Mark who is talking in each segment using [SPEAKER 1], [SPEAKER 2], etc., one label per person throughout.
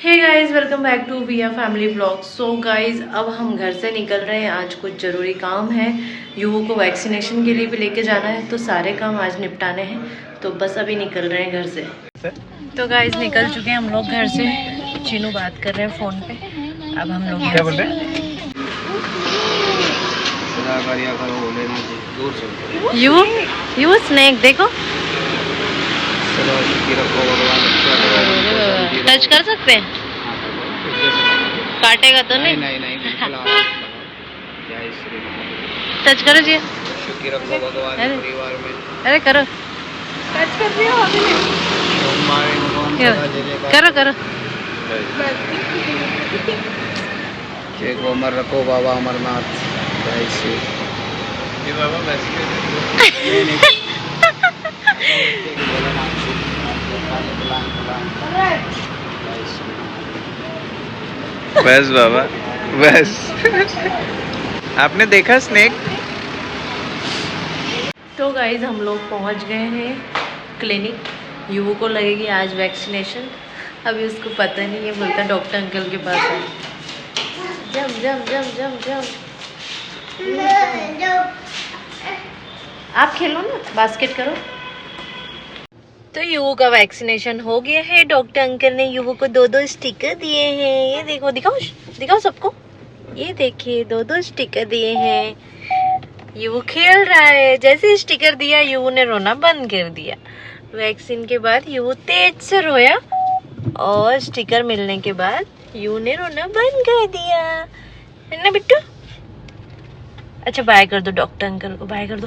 [SPEAKER 1] Hey guys, welcome back to Viya family vlog. So guys, अब हम घर से निकल रहे हैं। आज कुछ ज़रूरी काम है। यूहू को वैक्सीनेशन के लिए भी लेके जाना है, तो सारे काम आज निपटाने हैं। तो बस अभी निकल रहे हैं घर से। तो गाइस निकल चुके हैं हम लोग घर से। चीनू बात कर रहे हैं फ़ोन पे। अब हम लोग क्या बोल रहे हैं? यू स्नैक देखो, टच कर सकते हैं? काटेगा तो नहीं? नहीं टच करो जी। अरे करो, टच कर रही हो अभी? करो करो।
[SPEAKER 2] अमर रखो बाबा अमरनाथ। जय श्री बाबा। बस बाबा बस। आपने देखा स्नेक?
[SPEAKER 1] तो गाइज हम लोग पहुंच गए हैं क्लिनिक। यूहू को लगेगी आज वैक्सीनेशन। अभी उसको पता नहीं है, बोलता डॉक्टर अंकल के पास है। जम जम जम जम जम। आप खेलो ना, बास्केट करो। तो यूहू का वैक्सीनेशन हो गया है। डॉक्टर अंकल ने यूहू को 2-2 स्टिकर दिए हैं। ये देखो, दिखाओ दिखाओ सबको। ये देखिए 2-2 स्टिकर दिए हैं। यूहू खेल रहा है। जैसे स्टिकर दिया यूहू ने रोना बंद कर दिया। वैक्सीन के बाद यूहू तेज से रोया और स्टिकर मिलने के बाद यूहू ने रोना बंद कर दिया, है ना बिट्टू? अच्छा बाय कर दो, डॉक्टर अंकल को बाय कर दो।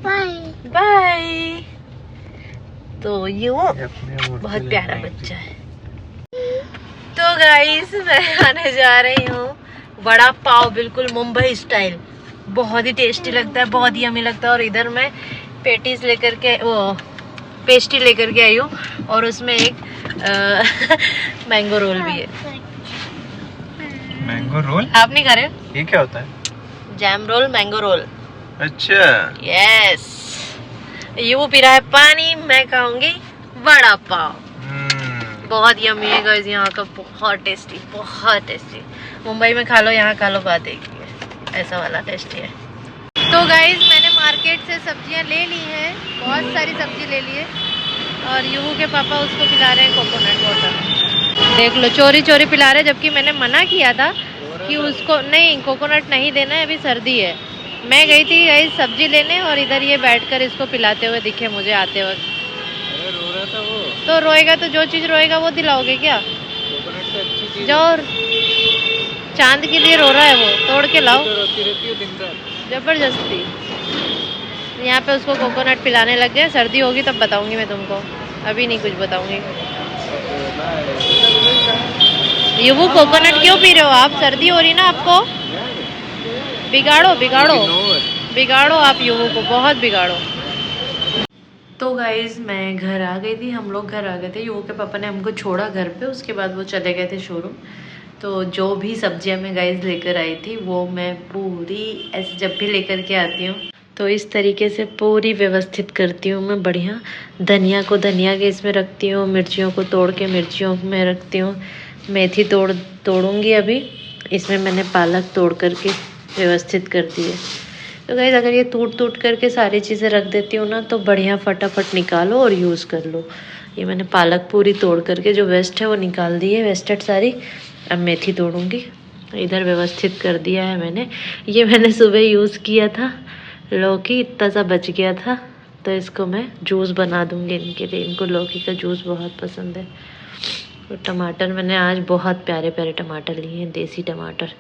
[SPEAKER 1] Bye bye. तो यूहू बहुत प्यारा बच्चा है। तो गाइस मैं आने जा रही हूँ वड़ा पाव, बिल्कुल मुंबई स्टाइल। बहुत ही टेस्टी लगता है, बहुत ही यम्मी लगता है। और इधर मैं पेटीज लेकर के, वो पेस्ट्री लेकर के आई हूँ, और उसमें एक मैंगो रोल भी है।
[SPEAKER 2] Mango roll?
[SPEAKER 1] आप नहीं खा रहे?
[SPEAKER 2] ये क्या होता है?
[SPEAKER 1] Jam roll, mango roll.
[SPEAKER 2] अच्छा
[SPEAKER 1] यस। ये पी रहा है पानी, मैं खाऊंगी वड़ा पाव। बहुत यम्मी है गाइस, यहाँ का बहुत टेस्टी, बहुत टेस्टी। मुंबई में खा लो, यहाँ खा लो, बात एक ही है। ऐसा वाला टेस्टी है। तो गाइस मैंने मार्केट से सब्जियां ले ली हैं, बहुत सारी सब्जी ले ली है। और यूहू के पापा उसको पिला रहे हैं कोकोनट वाटर। देख लो, चोरी चोरी पिला रहे, जबकि मैंने मना किया था कि उसको नहीं, कोकोनट नहीं देना है, अभी सर्दी है। मैं गई थी गाइस सब्जी लेने, और इधर ये बैठकर इसको पिलाते हुए दिखे मुझे आते वक्त।
[SPEAKER 2] रो रहा था वो।
[SPEAKER 1] तो रोएगा तो जो चीज़ रोएगा वो दिलाओगे क्या?
[SPEAKER 2] कोकोनट से अच्छी चीज
[SPEAKER 1] जो चांद के लिए रो रहा है वो तोड़ के लाओ।
[SPEAKER 2] तो रोती रहती है दिन रात
[SPEAKER 1] जबरदस्ती। यहाँ पे उसको कोकोनट पिलाने लग गए। सर्दी होगी तब बताऊंगी मैं तुमको, अभी नहीं कुछ बताऊंगी। ये वो कोकोनट क्यों पी रहे हो आप? सर्दी हो रही ना आपको? बिगाड़ो बिगाड़ो बिगाड़ो आप यूहू को, बहुत बिगाड़ो। तो गाइज मैं घर आ गई थी, हम लोग घर आ गए थे। यूहू के पापा ने हमको छोड़ा घर पे, उसके बाद वो चले गए थे शोरूम। तो जो भी सब्जियां मैं गाइस लेकर आई थी वो मैं पूरी ऐसे जब भी लेकर के आती हूँ तो इस तरीके से पूरी व्यवस्थित करती हूँ मैं बढ़िया। धनिया को धनिया के इसमें रखती हूँ, मिर्चियों को तोड़ के मिर्चियों में रखती हूँ, मेथी तोड़ूंगी अभी। इसमें मैंने पालक तोड़ करके व्यवस्थित कर दी है। तो गाइस अगर ये टूट करके सारी चीज़ें रख देती हूँ ना, तो बढ़िया फटाफट निकालो और यूज़ कर लो। ये मैंने पालक पूरी तोड़ करके जो वेस्ट है वो निकाल दी है, वेस्टेड सारी। अब मेथी तोड़ूंगी। इधर व्यवस्थित कर दिया है मैंने। ये मैंने सुबह यूज़ किया था, लौकी इतना सा बच गया था, तो इसको मैं जूस बना दूंगी इनके लिए। इनको लौकी का जूस बहुत पसंद है। और टमाटर मैंने आज बहुत प्यारे प्यारे टमाटर लिए हैं, देसी टमाटर।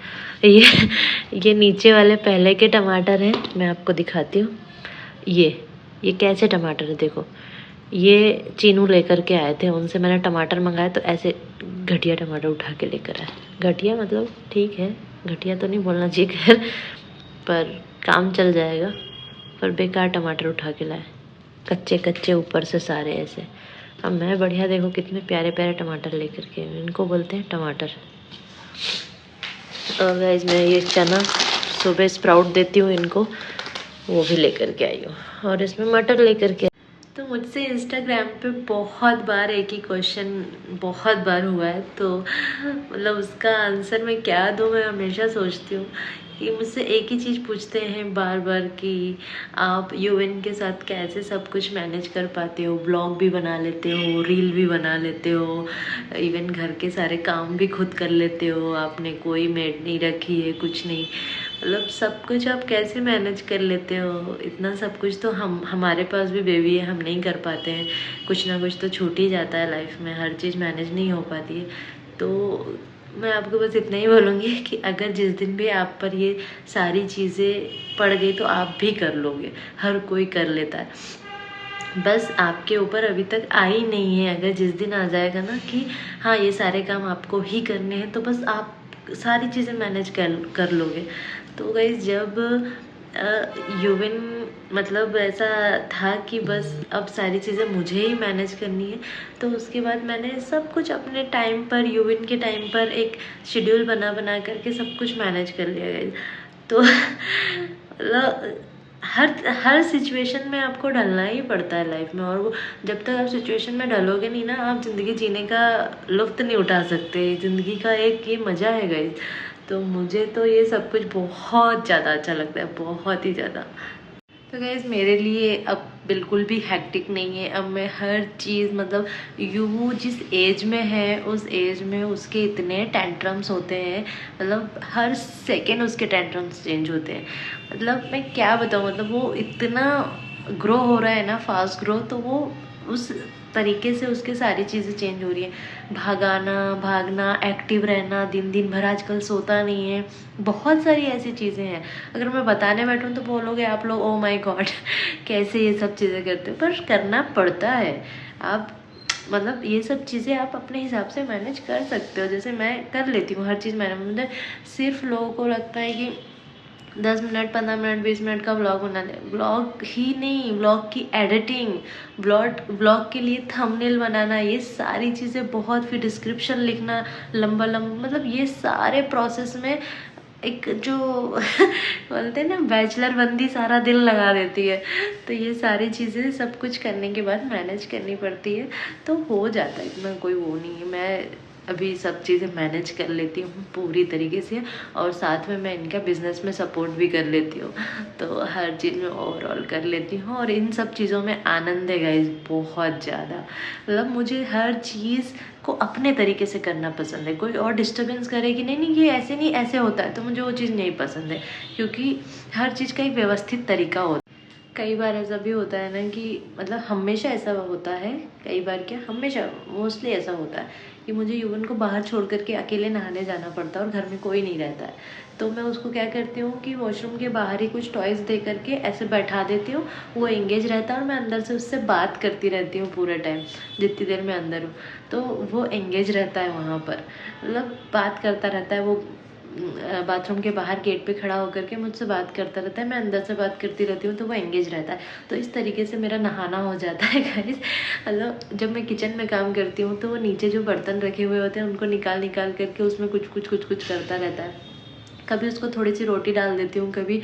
[SPEAKER 1] ये नीचे वाले पहले के टमाटर हैं, मैं आपको दिखाती हूँ। ये कैसे टमाटर है देखो। ये चीनू लेकर के आए थे, उनसे मैंने टमाटर मंगाए, तो ऐसे घटिया टमाटर उठा के लेकर आए। घटिया मतलब ठीक है, घटिया तो नहीं बोलना चाहिए खैर, पर काम चल जाएगा। पर बेकार टमाटर उठा के लाए, कच्चे कच्चे ऊपर से सारे ऐसे। अब मैं बढ़िया देखो कितने प्यारे प्यारे टमाटर लेकर के, इनको बोलते हैं टमाटर। और गाइस मैं ये चना सुबह स्प्राउट देती हूँ इनको, वो भी लेकर के आई हूँ। और इसमें मटर लेकर के, तो मुझसे मुझसे इंस्टाग्राम पे बहुत बार एक ही क्वेश्चन बहुत बार हुआ है, तो मतलब उसका आंसर मैं क्या दूँ, मैं हमेशा सोचती हूँ कि मुझसे एक ही चीज़ पूछते हैं बार बार कि आप यूएन के साथ कैसे सब कुछ मैनेज कर पाते हो, ब्लॉग भी बना लेते हो, रील भी बना लेते हो, इवन घर के सारे काम भी खुद कर लेते हो, आपने कोई मेड नहीं रखी है, कुछ नहीं, मतलब सब कुछ आप कैसे मैनेज कर लेते हो, इतना सब कुछ तो हमारे पास भी बेबी है, हम नहीं कर पाते हैं, कुछ ना कुछ तो छूट ही जाता है लाइफ में, हर चीज़ मैनेज नहीं हो पाती है। तो मैं आपको बस इतना ही बोलूँगी कि अगर जिस दिन भी आप पर ये सारी चीज़ें पड़ गई तो आप भी कर लोगे, हर कोई कर लेता है, बस आपके ऊपर अभी तक आई नहीं है। अगर जिस दिन आ जाएगा ना कि हाँ ये सारे काम आपको ही करने हैं, तो बस आप सारी चीज़ें मैनेज कर लोगे। तो गाइस जब यूविन मतलब ऐसा था कि बस अब सारी चीज़ें मुझे ही मैनेज करनी है, तो उसके बाद मैंने सब कुछ अपने टाइम पर, यूविन के टाइम पर एक शेड्यूल बना करके सब कुछ मैनेज कर लिया गाइस। तो मतलब हर सिचुएशन में आपको ढलना ही पड़ता है लाइफ में, और वो जब तक आप सिचुएशन में ढलोगे नहीं ना, आप ज़िंदगी जीने का लुत्फ़ नहीं उठा सकते। ज़िंदगी का एक ये मज़ा है गाइस। तो मुझे तो ये सब कुछ बहुत ज़्यादा अच्छा लगता है, बहुत ही ज़्यादा। तो गाइस मेरे लिए अब बिल्कुल भी हैक्टिक नहीं है। अब मैं हर चीज़ मतलब यूँ जिस एज में है उस एज में उसके इतने टेंट्रम्स होते हैं, मतलब हर सेकेंड उसके टेंट्रम्स चेंज होते हैं। मतलब मैं क्या बताऊँ, मतलब वो इतना ग्रो हो रहा है ना, फास्ट ग्रो, तो वो उस तरीके से उसके सारी चीज़ें चेंज हो रही है। भागना, एक्टिव रहना, दिन भर आजकल सोता नहीं है, बहुत सारी ऐसी चीज़ें हैं। अगर मैं बताने बैठूँ तो बोलोगे आप लोग ओ माय गॉड कैसे ये सब चीज़ें करते हो, पर करना पड़ता है। आप मतलब ये सब चीज़ें आप अपने हिसाब से मैनेज कर सकते हो। जैसे मैं कर लेती हूँ हर चीज़ मैनेज, मतलब सिर्फ लोगों को लगता है कि 10 मिनट, 15 मिनट, 20 मिनट का व्लॉग बना ले। व्लॉग ही नहीं, व्लॉग की एडिटिंग, व्लॉग के लिए थंबनेल बनाना, ये सारी चीज़ें बहुत, फिर डिस्क्रिप्शन लिखना लंबा, मतलब ये सारे प्रोसेस में एक जो बोलते हैं ना बैचलर बंदी सारा दिल लगा देती है। तो ये सारी चीज़ें सब कुछ करने के बाद मैनेज करनी पड़ती है, तो हो जाता है, इतना कोई वो नहीं है। मैं अभी सब चीज़ें मैनेज कर लेती हूँ पूरी तरीके से, और साथ में मैं इनका बिज़नेस में सपोर्ट भी कर लेती हूँ, तो हर चीज़ में ओवरऑल कर लेती हूँ। और इन सब चीज़ों में आनंद है गाइस, बहुत ज़्यादा। मतलब मुझे हर चीज़ को अपने तरीके से करना पसंद है। कोई और डिस्टर्बेंस करे कि नहीं ये ऐसे नहीं ऐसे होता है, तो मुझे वो चीज़ नहीं पसंद है, क्योंकि हर चीज़ का एक व्यवस्थित तरीका होता है। कई बार ऐसा भी होता है ना कि मतलब हमेशा ऐसा होता है, कई बार क्या हमेशा मोस्टली ऐसा होता है कि मुझे युवन को बाहर छोड़ करके अकेले नहाने जाना पड़ता है और घर में कोई नहीं रहता है। तो मैं उसको क्या करती हूँ कि वॉशरूम के बाहर ही कुछ टॉयज़ दे करके ऐसे बैठा देती हूँ, वो एंगेज रहता है और मैं अंदर से उससे बात करती रहती हूँ पूरे टाइम, जितनी देर मैं अंदर हूँ। तो वो एंगेज रहता है वहाँ पर, मतलब बात करता रहता है। वो बाथरूम के बाहर गेट पे खड़ा होकर के मुझसे बात करता रहता है, मैं अंदर से बात करती रहती हूँ, तो वो एंगेज रहता है। तो इस तरीके से मेरा नहाना हो जाता है गाइस। मतलब जब मैं किचन में काम करती हूँ तो वो नीचे जो बर्तन रखे हुए होते हैं उनको निकाल करके उसमें कुछ करता रहता है। कभी उसको थोड़ी सी रोटी डाल देती हूँ, कभी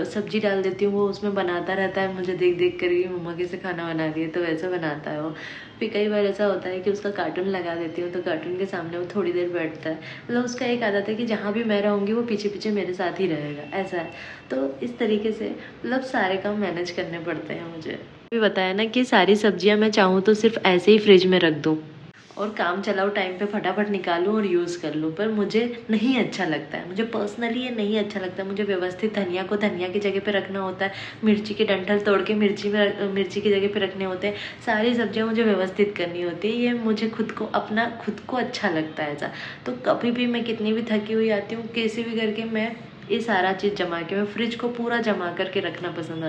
[SPEAKER 1] सब्जी डाल देती हूँ, वो उसमें बनाता रहता है, मुझे देख कर कि मम्मा कैसे खाना बना रही है, तो वैसे बनाता है वो। फिर कई बार ऐसा होता है कि उसका कार्टून लगा देती हूँ, तो कार्टून के सामने वो थोड़ी देर बैठता है। मतलब उसका एक आदत है कि जहाँ भी मैं रहूँगी वो पीछे पीछे मेरे साथ ही रहेगा, ऐसा है। तो इस तरीके से मतलब सारे काम मैनेज करने पड़ते हैं मुझे। भी बताया ना कि सारी सब्जियाँ मैं चाहूँ तो सिर्फ ऐसे ही फ्रिज में रख दूँ और काम चलाओ टाइम पे फटाफट निकालूं और यूज़ कर लूँ, पर मुझे नहीं अच्छा लगता है। मुझे पर्सनली ये नहीं अच्छा लगता। मुझे व्यवस्थित धनिया को धनिया की जगह पे रखना होता है, मिर्ची के डंठल तोड़ के मिर्ची की जगह पे रखने होते हैं, सारी सब्जियां मुझे व्यवस्थित करनी होती है। ये मुझे खुद को अच्छा लगता है ऐसा। तो कभी भी मैं कितनी भी थकी हुई आती हूँ, कैसे भी करके मैं ये सारा चीज़ जमा के, मैं फ्रिज को पूरा जमा करके रखना पसंद है।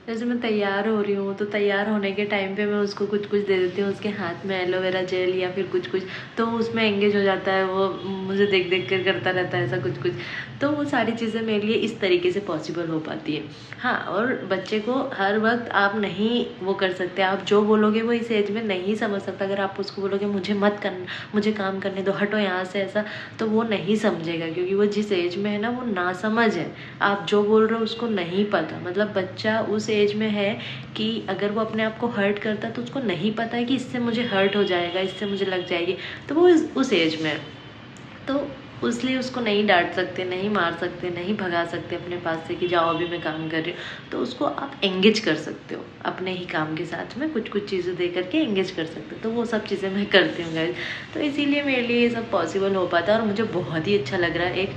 [SPEAKER 1] जैसे मैं तैयार हो रही हूँ तो तैयार होने के टाइम पे मैं उसको कुछ दे देती हूँ, उसके हाथ में एलोवेरा जेल या फिर कुछ, तो उसमें एंगेज हो जाता है। वो मुझे देख कर करता रहता है ऐसा कुछ। तो वो सारी चीज़ें मेरे लिए इस तरीके से पॉसिबल हो पाती है। हाँ, और बच्चे को हर वक्त आप नहीं वो कर सकते, आप जो बोलोगे वो इस एज में नहीं समझ सकता। अगर आप उसको बोलोगे मुझे मत करना, मुझे काम करने दो, हटो यहाँ से, ऐसा, तो वो नहीं समझेगा, क्योंकि वो जिस एज में है ना वो ना समझ है। आप जो बोल रहे हो उसको नहीं पता, मतलब बच्चा उस एज में है कि अगर वो अपने आप को हर्ट करता है तो उसको नहीं पता है कि इससे मुझे हर्ट हो जाएगा, इससे मुझे लग जाएगी, तो वो उस एज में है। तो इसलिए उसको नहीं डांट सकते, नहीं मार सकते, नहीं भगा सकते अपने पास से कि जाओ अभी मैं काम कर रही हूँ। तो उसको आप एंगेज कर सकते हो अपने ही काम के साथ में, कुछ कुछ चीज़ें दे करके एंगेज कर सकते हो। तो वो सब चीज़ें मैं करती हूँ गाइस। तो इसीलिए मेरे लिए ये सब पॉसिबल हो पाता है और मुझे बहुत ही अच्छा लग रहा है। एक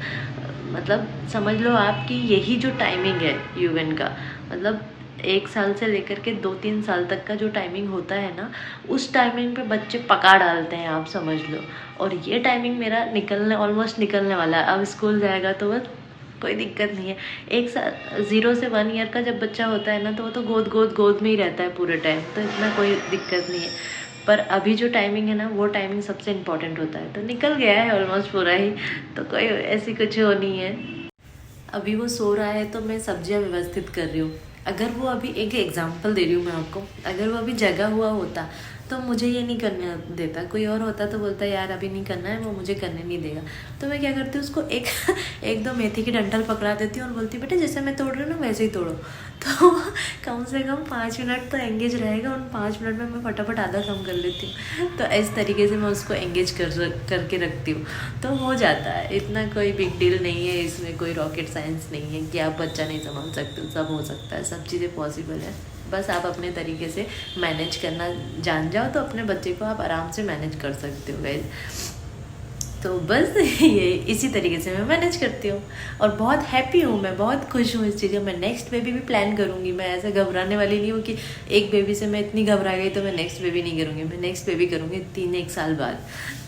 [SPEAKER 1] मतलब समझ लो आपकी यही जो टाइमिंग है यूएन का, मतलब 1 साल से लेकर के 2-3 साल तक का जो टाइमिंग होता है ना, उस टाइमिंग पे बच्चे पका डालते हैं, आप समझ लो। और ये टाइमिंग मेरा ऑलमोस्ट निकलने वाला है। अब स्कूल जाएगा तो बस कोई दिक्कत नहीं है। 1 साल 0 से 1 ईयर का जब बच्चा होता है ना, तो वो तो गोद में ही रहता है पूरे टाइम, तो इतना कोई दिक्कत नहीं है। पर अभी जो टाइमिंग है ना, वो टाइमिंग सबसे इम्पोर्टेंट होता है। तो निकल गया है ऑलमोस्ट पूरा ही, तो कोई ऐसी कुछ हो नहीं है। अभी वो सो रहा है तो मैं सब्जियां व्यवस्थित कर रही हूँ। अगर वो अभी, एक एग्जांपल दे रही हूँ मैं आपको, अगर वो अभी जगा हुआ होता तो मुझे ये नहीं करने देता, कोई और होता तो बोलता यार अभी नहीं करना है, वो मुझे करने नहीं देगा। तो मैं क्या करती हूँ, उसको एक दो मेथी की डंठल पकड़ा देती हूँ और बोलती हूँ बेटा जैसे मैं तोड़ रही हूँ ना वैसे ही तोड़ो। तो कम से कम 5 मिनट तो एंगेज रहेगा, उन 5 मिनट में मैं फटाफट आधा काम कर लेती हूँ। तो इस तरीके से मैं उसको एंगेज करके रखती हूँ, तो हो जाता है। इतना कोई बिग डील नहीं है इसमें, कोई रॉकेट साइंस नहीं है कि आप बच्चा नहीं संभाल सकते, सब हो सकता है, सब चीज़ें पॉसिबल है। बस आप अपने तरीके से मैनेज करना जान जाओ तो अपने बच्चे को आप आराम से मैनेज कर सकते हो गाइस। तो बस ये इसी तरीके से मैं मैनेज करती हूँ और बहुत हैप्पी हूँ, मैं बहुत खुश हूँ इस चीज़ में। मैं नेक्स्ट बेबी भी प्लान करूँगी, मैं ऐसे घबराने वाली नहीं हूँ कि एक बेबी से मैं इतनी घबरा गई तो मैं नेक्स्ट बेबी नहीं करूँगी। मैं नेक्स्ट बेबी करूँगी 3-1 साल बाद।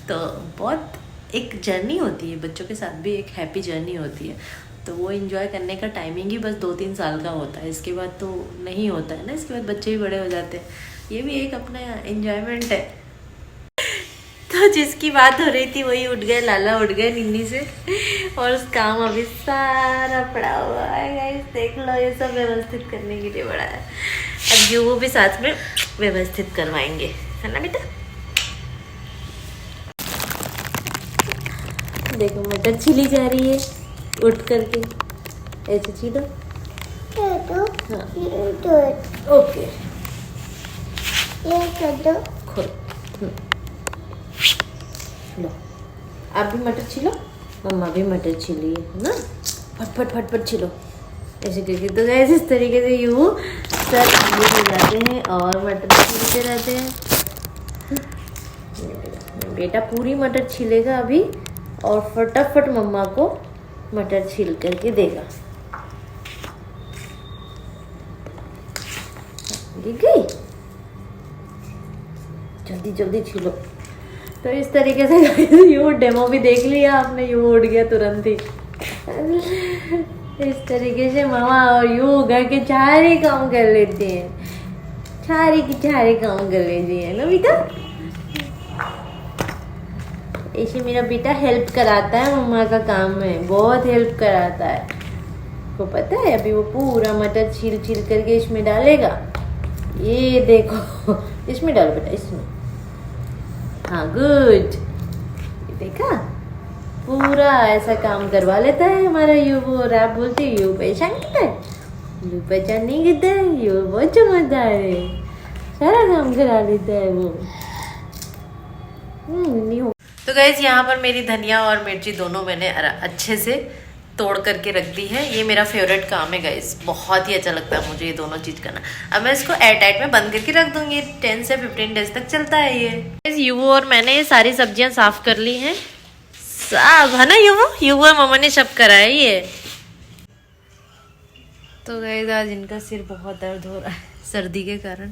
[SPEAKER 1] तो बहुत एक जर्नी होती है, बच्चों के साथ भी एक हैप्पी जर्नी होती है। तो वो इन्जॉय करने का टाइमिंग ही बस 2-3 साल का होता है, इसके बाद तो नहीं होता है ना, इसके बाद बच्चे भी बड़े हो जाते हैं। ये भी एक अपना एंजॉयमेंट है। तो जिसकी बात हो रही थी वही उठ गए, लाला उठ गए निन्नी से, और उस काम अभी सारा पड़ा हुआ है गाइस, देख लो। ये सब व्यवस्थित करने के लिए बड़ा है। अब वो भी साथ में व्यवस्थित करवाएंगे, है ना बेटा। देखो मटर छिली जा रही है उठ करके, ऐसे छीलो। हाँ ओके, खोल लो। आप भी मटर छीलो, मम्मा भी मटर छीली है ना, फटफट फटफट छीलो ऐसे करके। तो गैस इस तरीके से यूँ सर आगे हो जाते हैं और मटर छीलते रहते हैं। बेटा पूरी मटर छीलेगा अभी और फटाफट मम्मा को मटर छील करके देगा। गिर गई, जल्दी जल्दी छीलो। तो इस तरीके से यू डेमो भी देख लिया आपने, यू उड़ गया तुरंत ही। इस तरीके से मामा और यू घर के सारे काम कर लेते हैं, सारे काम कर लेते हैं ना बेटा। ऐसे मेरा बेटा हेल्प कराता है मम्मा का काम में, बहुत हेल्प कराता है। को पता है अभी वो पूरा मटर छील करके इसमें डालेगा। ये देखो, इसमें डालो बेटा, इसमें। हाँ गुड, देखा पूरा ऐसा काम करवा लेता है हमारा यू। और आप बोलते हो यू पहचान करता है, यू पहचान नहीं करता है, यू बहुत समझदार है, सारा काम करा लेता है वो। नहीं हो। तो गाइस यहाँ पर मेरी धनिया और मिर्ची दोनों मैंने अच्छे से तोड़ करके रख दी है। ये मेरा फेवरेट काम है गाइस, बहुत ही अच्छा लगता है मुझे ये दोनों चीज़ करना। अब मैं इसको एयर टाइट में बंद करके रख दूंगी, 10 से 15 डेज तक चलता है ये। युवो और मैंने ये सारी सब्जियां साफ कर ली हैं, साफ है ना युवो और मम्मा ने सब करा है ये। तो गाइस आज इनका सिर बहुत दर्द हो रहा है सर्दी के कारण।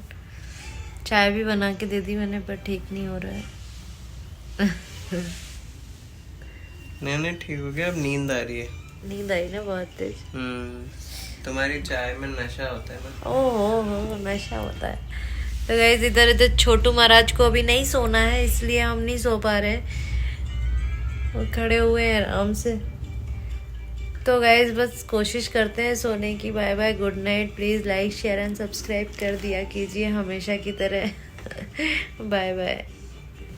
[SPEAKER 1] चाय भी बना के दे दी मैंने पर ठीक नहीं हो रहा है।
[SPEAKER 2] नहीं ठीक हो गया, अब नींद आ रही है।
[SPEAKER 1] नींद आई ना बहुत तेज।
[SPEAKER 2] तुम्हारी चाय में नशा होता है ना।
[SPEAKER 1] ओह नशा होता है। तो गाइस इधर छोटू महाराज को अभी नहीं सोना है, इसलिए हम नहीं सो पा रहे। वो खड़े हुए हैं आराम से, तो गाइज बस कोशिश करते हैं सोने की। Bye bye, good night. Please like share and subscribe कर दिया कीजिए हमेशा की तरह। Bye bye.